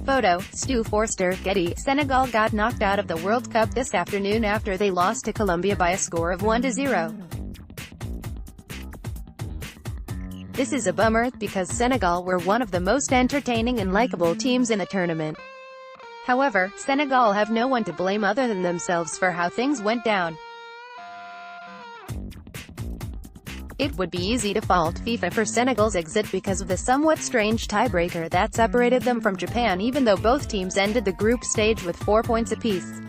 Photo, Stu Forster, Getty. Senegal got knocked out of the World Cup this afternoon after they lost to Colombia by a score of 1-0. This is a bummer, because Senegal were one of the most entertaining and likable teams in the tournament. However, Senegal have no one to blame other than themselves for how things went down. It would be easy to fault FIFA for Senegal's exit because of the somewhat strange tiebreaker that separated them from Japan, even though both teams ended the group stage with 4 points apiece.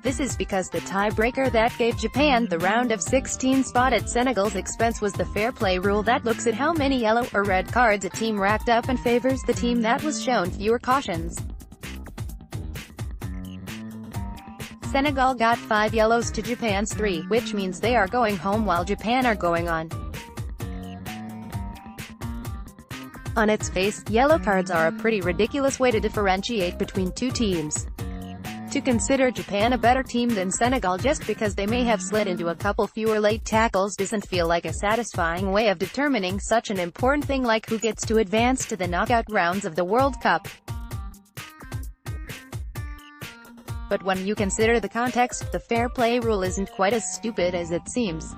This is because the tiebreaker that gave Japan the round of 16 spot at Senegal's expense was the fair play rule that looks at how many yellow or red cards a team racked up and favors the team that was shown fewer cautions. Senegal got 5 yellows to Japan's 3, which means they are going home while Japan are going on. On its face, yellow cards are a pretty ridiculous way to differentiate between two teams. To consider Japan a better team than Senegal just because they may have slid into a couple fewer late tackles doesn't feel like a satisfying way of determining such an important thing like who gets to advance to the knockout rounds of the World Cup. But when you consider the context, the fair play rule isn't quite as stupid as it seems.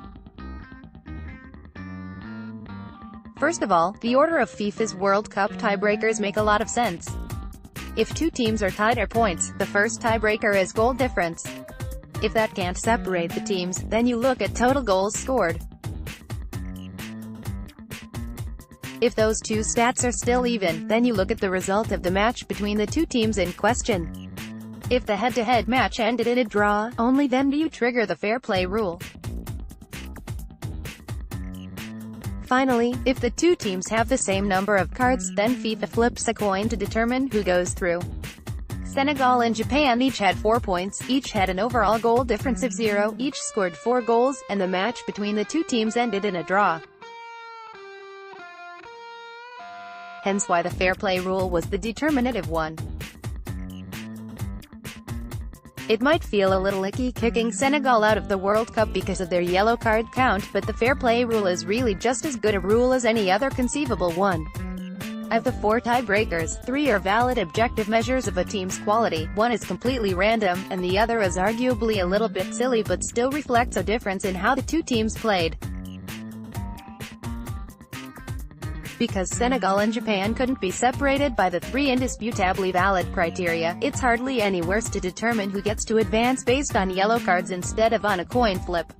First of all, the order of FIFA's World Cup tiebreakers make a lot of sense. If two teams are tied or points, the first tiebreaker is goal difference. If that can't separate the teams, then you look at total goals scored. If those two stats are still even, then you look at the result of the match between the two teams in question. If the head-to-head match ended in a draw, only then do you trigger the fair play rule. Finally, if the two teams have the same number of cards, then FIFA flips a coin to determine who goes through. Senegal and Japan each had 4 points, each had an overall goal difference of 0, each scored 4 goals, and the match between the two teams ended in a draw. Hence why the fair play rule was the determinative one. It might feel a little icky kicking Senegal out of the World Cup because of their yellow card count, but the fair play rule is really just as good a rule as any other conceivable one. Of the 4 tiebreakers, 3 are valid objective measures of a team's quality, 1 is completely random, and the other is arguably a little bit silly but still reflects a difference in how the two teams played. Because Senegal and Japan couldn't be separated by the 3 indisputably valid criteria, it's hardly any worse to determine who gets to advance based on yellow cards instead of on a coin flip.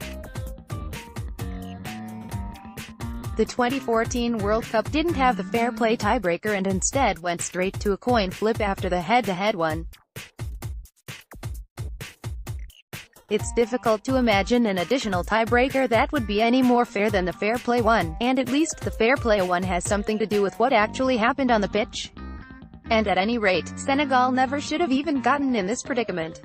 The 2014 World Cup didn't have the fair play tiebreaker and instead went straight to a coin flip after the head-to-head one. It's difficult to imagine an additional tiebreaker that would be any more fair than the fair play one, and at least the fair play one has something to do with what actually happened on the pitch. And at any rate, Senegal never should have even gotten in this predicament.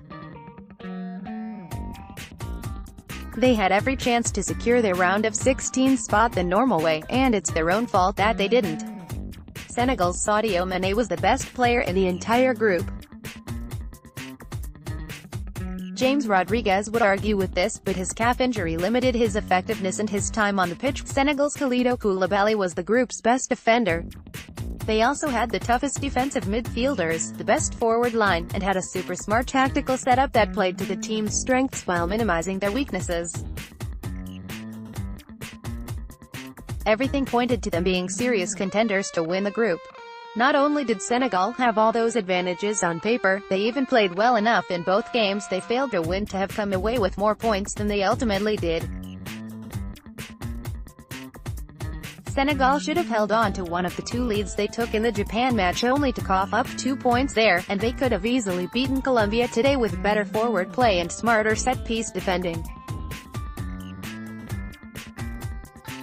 They had every chance to secure their round of 16 spot the normal way, and it's their own fault that they didn't. Senegal's Sadio Mané was the best player in the entire group. James Rodriguez would argue with this, but his calf injury limited his effectiveness and his time on the pitch. Senegal's Kalidou Koulibaly was the group's best defender. They also had the toughest defensive midfielders, the best forward line, and had a super smart tactical setup that played to the team's strengths while minimizing their weaknesses. Everything pointed to them being serious contenders to win the group. Not only did Senegal have all those advantages on paper, they even played well enough in both games they failed to win to have come away with more points than they ultimately did. Senegal should have held on to one of the 2 leads they took in the Japan match only to cough up 2 points there, and they could have easily beaten Colombia today with better forward play and smarter set-piece defending.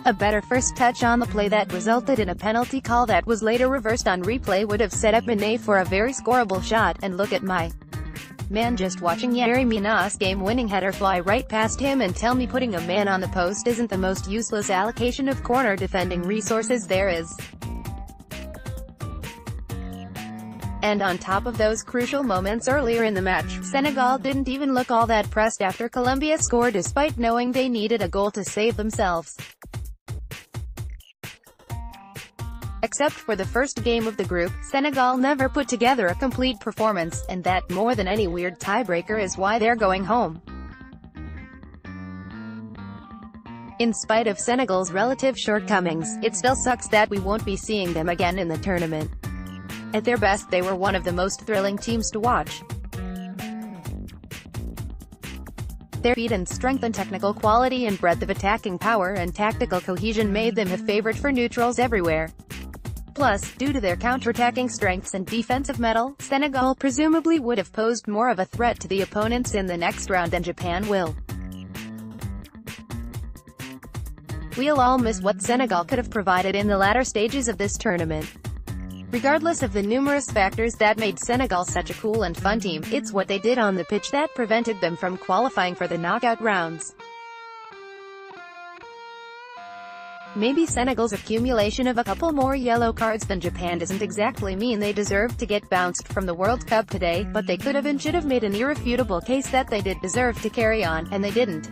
A better first touch on the play that resulted in a penalty call that was later reversed on replay would have set up Mané for a very scoreable shot, and look at my man just watching Yerry Mina's game-winning header fly right past him and tell me putting a man on the post isn't the most useless allocation of corner defending resources there is. And on top of those crucial moments earlier in the match, Senegal didn't even look all that pressed after Colombia scored despite knowing they needed a goal to save themselves. Except for the first game of the group, Senegal never put together a complete performance, and that, more than any weird tiebreaker, is why they're going home. In spite of Senegal's relative shortcomings, it still sucks that we won't be seeing them again in the tournament. At their best, they were one of the most thrilling teams to watch. Their speed and strength and technical quality and breadth of attacking power and tactical cohesion made them a favorite for neutrals everywhere. Plus, due to their counterattacking strengths and defensive mettle, Senegal presumably would have posed more of a threat to the opponents in the next round than Japan will. We'll all miss what Senegal could have provided in the latter stages of this tournament. Regardless of the numerous factors that made Senegal such a cool and fun team, it's what they did on the pitch that prevented them from qualifying for the knockout rounds. Maybe Senegal's accumulation of a couple more yellow cards than Japan doesn't exactly mean they deserve to get bounced from the World Cup today, but they could have and should have made an irrefutable case that they did deserve to carry on, and they didn't.